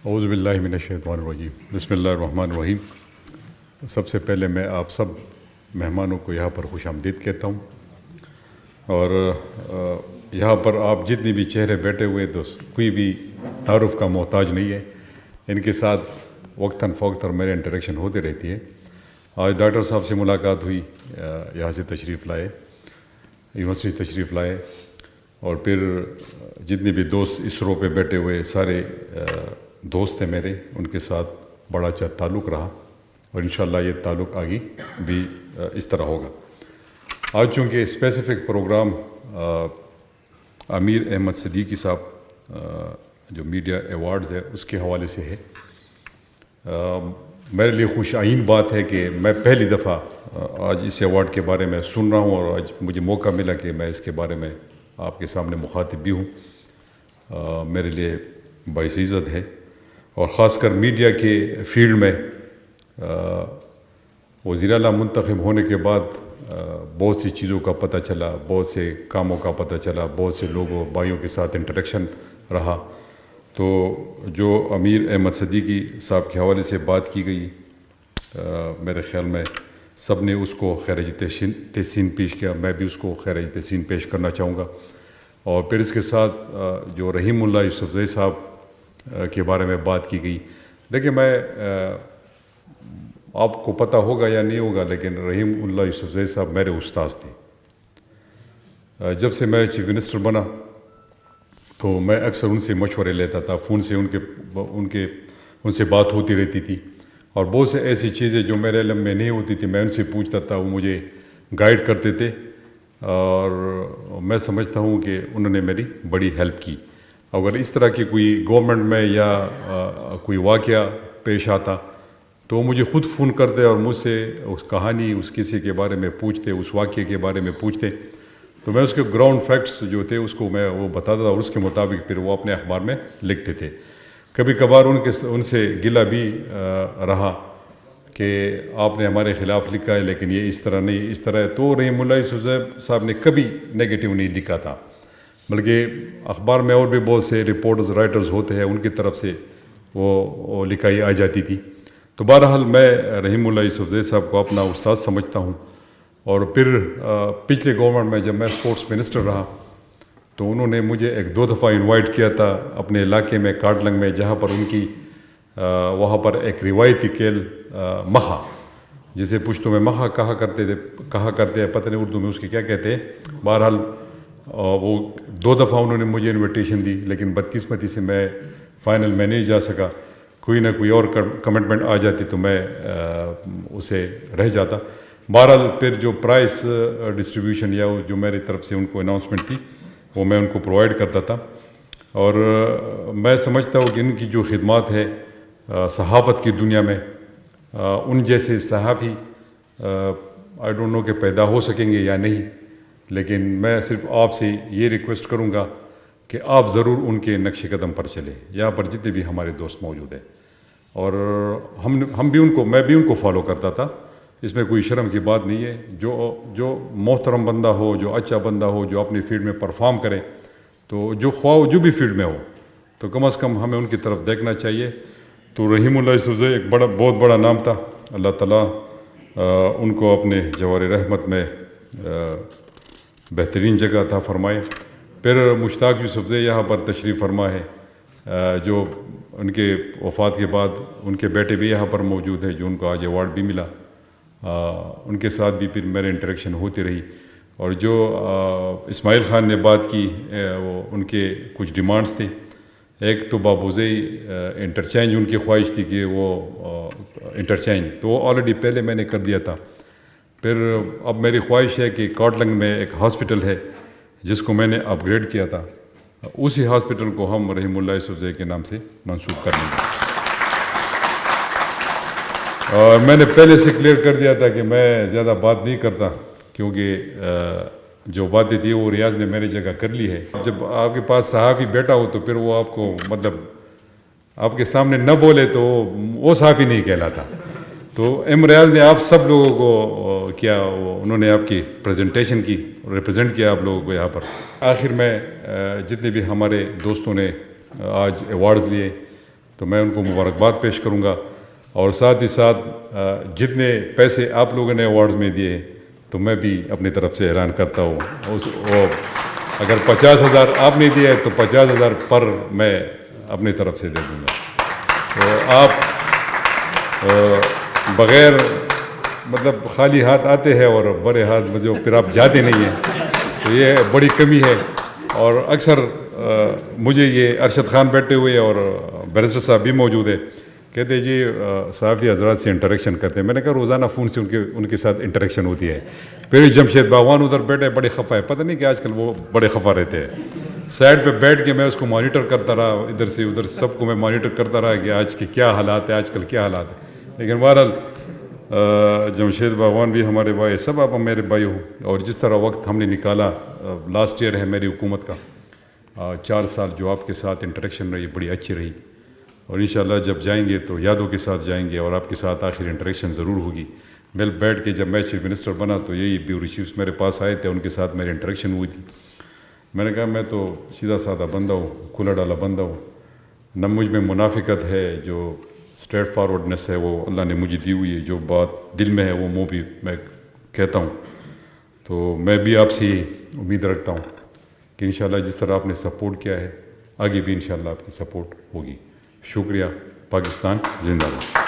اعوذ باللہ من الشیطان الرجیم، بسم اللہ الرحمن الرحیم۔ سب سے پہلے میں آپ سب مہمانوں کو یہاں پر خوش آمدید کہتا ہوں، اور یہاں پر آپ جتنے بھی چہرے بیٹھے ہوئے تو کوئی بھی تعارف کا محتاج نہیں ہے، ان کے ساتھ وقتاً فوقتاً میرے انٹریکشن ہوتے رہتی ہے۔ آج ڈاکٹر صاحب سے ملاقات ہوئی، یہاں سے تشریف لائے، یونیورسٹی تشریف لائے، اور پھر جتنے بھی دوست اس رو پہ بیٹھے ہوئے سارے دوست ہیں میرے، ان کے ساتھ بڑا اچھا تعلق رہا، اور انشاءاللہ یہ تعلق آگے بھی اس طرح ہوگا۔ آج چونکہ اسپیسیفک پروگرام امیر احمد صدیقی صاحب جو میڈیا ایوارڈز ہے اس کے حوالے سے ہے، میرے لیے خوش آئین بات ہے کہ میں پہلی دفعہ آج اس ایوارڈ کے بارے میں سن رہا ہوں، اور آج مجھے موقع ملا کہ میں اس کے بارے میں آپ کے سامنے مخاطب بھی ہوں، میرے لیے باعث عزت ہے۔ اور خاص کر میڈیا کے فیلڈ میں وزیر اعلیٰ منتخب ہونے کے بعد بہت سی چیزوں کا پتہ چلا، بہت سے کاموں کا پتہ چلا، بہت سے لوگوں بھائیوں کے ساتھ انٹریکشن رہا، تو جو امیر احمد صدیقی صاحب کے حوالے سے بات کی گئی، میرے خیال میں سب نے اس کو خراج تحسین پیش کیا، میں بھی اس کو خراج تحسین پیش کرنا چاہوں گا۔ اور پھر اس کے ساتھ جو رحیم اللہ یوسفزئی صاحب کے بارے میں بات کی گئی، دیکھیں میں آپ کو پتہ ہوگا یا نہیں ہوگا، لیکن رحیم اللہ یوسفزئی صاحب میرے استاذ تھے۔ جب سے میں چیف منسٹر بنا تو میں اکثر ان سے مشورے لیتا تھا، فون سے ان سے بات ہوتی رہتی تھی، اور بہت سے ایسی چیزیں جو میرے علم میں نہیں ہوتی تھی میں ان سے پوچھتا تھا، وہ مجھے گائیڈ کرتے تھے، اور میں سمجھتا ہوں کہ انہوں نے میری بڑی ہیلپ کی۔ اگر اس طرح کی کوئی گورنمنٹ میں یا کوئی واقعہ پیش آتا تو وہ مجھے خود فون کرتے اور مجھ سے اس کہانی، اس کسی کے بارے میں پوچھتے، اس واقعے کے بارے میں پوچھتے، تو میں اس کے گراؤنڈ فیکٹس جو تھے اس کو میں وہ بتاتا تھا، اور اس کے مطابق پھر وہ اپنے اخبار میں لکھتے تھے۔ کبھی کبھار ان سے گلہ بھی رہا کہ آپ نے ہمارے خلاف لکھا ہے، لیکن یہ اس طرح نہیں، اس طرح ہے، تو رحیم اللہ یوسف صاحب نے کبھی نیگیٹو نہیں لکھا تھا، بلکہ اخبار میں اور بھی بہت سے رپورٹرز رائٹرز ہوتے ہیں، ان کی طرف سے وہ لکھائی آ جاتی تھی۔ تو بہرحال میں رحیم اللہ یوسفزئی صاحب کو اپنا استاد سمجھتا ہوں۔ اور پھر پچھلے گورنمنٹ میں جب میں اسپورٹس منسٹر رہا تو انہوں نے مجھے ایک 2 دفعہ انوائٹ کیا تھا اپنے علاقے میں کارٹلنگ میں، جہاں پر ان کی وہاں پر ایک روایتی کھیل مخا، جسے پشتوں میں مخا کہا کرتے ہیں، پتہ نہیں اردو میں اس کے کیا کہتے ہیں۔ بہرحال وہ 2 دفعہ انہوں نے مجھے انویٹیشن دی، لیکن بدقسمتی سے میں فائنل میں نہیں جا سکا، کوئی نہ کوئی اور کمٹمنٹ آ جاتی تو میں اسے رہ جاتا۔ بہرحال پھر جو پرائز ڈسٹریبیوشن یا جو میری طرف سے ان کو اناؤنسمنٹ تھی وہ میں ان کو پرووائڈ کرتا تھا، اور میں سمجھتا ہوں کہ ان کی جو خدمات ہے صحافت کی دنیا میں، ان جیسے صحافی آئی ڈونٹ نو کہ پیدا ہو سکیں گے یا نہیں، لیکن میں صرف آپ سے یہ ریکویسٹ کروں گا کہ آپ ضرور ان کے نقش قدم پر چلیں، یہاں پر جتنے بھی ہمارے دوست موجود ہیں، اور ہم بھی ان کو، میں بھی ان کو فالو کرتا تھا، اس میں کوئی شرم کی بات نہیں ہے۔ جو محترم بندہ ہو، جو اچھا بندہ ہو، جو اپنی فیلڈ میں پرفارم کرے، تو جو خواہ جو بھی فیلڈ میں ہو، تو کم از کم ہمیں ان کی طرف دیکھنا چاہیے۔ تو رحیم اللہ یوسفزئی ایک بہت بڑا نام تھا، اللہ تعالیٰ ان کو اپنے جوار رحمت میں بہترین جگہ عطا فرمائے۔ پھر مشتاق یوسفزئی یہاں پر تشریف فرما ہے، جو ان کے وفات کے بعد ان کے بیٹے بھی یہاں پر موجود ہیں، جو ان کو آج ایوارڈ بھی ملا، ان کے ساتھ بھی پھر میرے انٹریکشن ہوتی رہی۔ اور جو اسماعیل خان نے بات کی، وہ ان کے کچھ ڈیمانڈز تھے، ایک تو بابوزئی انٹرچینج ان کی خواہش تھی کہ وہ انٹرچینج، تو وہ آلریڈی پہلے میں نے کر دیا تھا۔ پھر اب میری خواہش ہے کہ کارٹلنگ میں ایک ہاسپٹل ہے جس کو میں نے اپ گریڈ کیا تھا، اسی ہاسپٹل کو ہم رحیم اللہ یوسفزئی کے نام سے منسوخ کر لیں گے۔ اور میں نے پہلے سے کلیئر کر دیا تھا کہ میں زیادہ بات نہیں کرتا، کیونکہ جو باتیں تھی وہ ریاض نے میری جگہ کر لی ہے۔ جب آپ کے پاس صحافی بیٹا ہو تو پھر وہ آپ کو مطلب آپ کے سامنے نہ بولے تو وہ صحافی نہیں کہلاتا۔ تو ریاض نے آپ سب لوگوں کو کیا، انہوں نے آپ کی پریزنٹیشن کی، ریپرزینٹ کیا آپ لوگوں کو یہاں پر۔ آخر میں جتنے بھی ہمارے دوستوں نے آج ایوارڈز لیے تو میں ان کو مبارکباد پیش کروں گا، اور ساتھ ہی ساتھ جتنے پیسے آپ لوگوں نے ایوارڈز میں دیے تو میں بھی اپنی طرف سے اعلان کرتا ہوں، اگر 50,000 آپ نے دیے تو 50,000 پر میں اپنی طرف سے دے دوں گا۔ تو آپ بغیر مطلب خالی ہاتھ آتے ہیں اور بڑے ہاتھ پھر آپ جاتے نہیں ہیں، تو یہ بڑی کمی ہے۔ اور اکثر مجھے یہ ارشد خان بیٹھے ہوئے اور بیرسٹر صاحب بھی موجود ہیں، کہتے ہیں جی صحافی حضرات سے انٹریکشن کرتے ہیں۔ میں نے کہا روزانہ فون سے ان کے ساتھ انٹریکشن ہوتی ہے۔ پھر جمشید باغوان ادھر بیٹھے بڑے خفا ہے، پتہ نہیں کہ آج کل وہ بڑے خفا رہتے ہیں۔ سائڈ پہ بیٹھ کے میں اس کو مانیٹر کرتا رہا، ادھر سے ادھر سب کو میں مانیٹر کرتا رہا کہ آج کے کیا حالات ہیں، آج کل کیا حالات ہیں۔ لیکن بہرحال جمشید باغوان بھی ہمارے بھائی، سب آپ میرے بھائی ہو، اور جس طرح وقت ہم نے نکالا، لاسٹ ایئر ہے میری حکومت کا، 4 سال جو آپ کے ساتھ انٹریکشن رہی بڑی اچھی رہی، اور انشاءاللہ جب جائیں گے تو یادوں کے ساتھ جائیں گے، اور آپ کے ساتھ آخر انٹریکشن ضرور ہوگی۔ مل بیٹھ کے جب میں چیف منسٹر بنا تو یہی بیورو چیفس میرے پاس آئے تھے، ان کے ساتھ میری انٹریکشن ہوئی تھی۔ میں نے کہا میں تو سیدھا سادہ بندہ ہوں، کھلا ڈالا بندہ ہوں، نہ مجھ میں منافقت ہے، جو اسٹریٹ فارورڈنس ہے وہ اللہ نے مجھے دی ہوئی ہے، جو بات دل میں ہے وہ منہ بھی میں کہتا ہوں۔ تو میں بھی آپ سے امید رکھتا ہوں کہ انشاءاللہ جس طرح آپ نے سپورٹ کیا ہے آگے بھی انشاءاللہ آپ کی سپورٹ ہوگی۔ شکریہ۔ پاکستان زندہ باد۔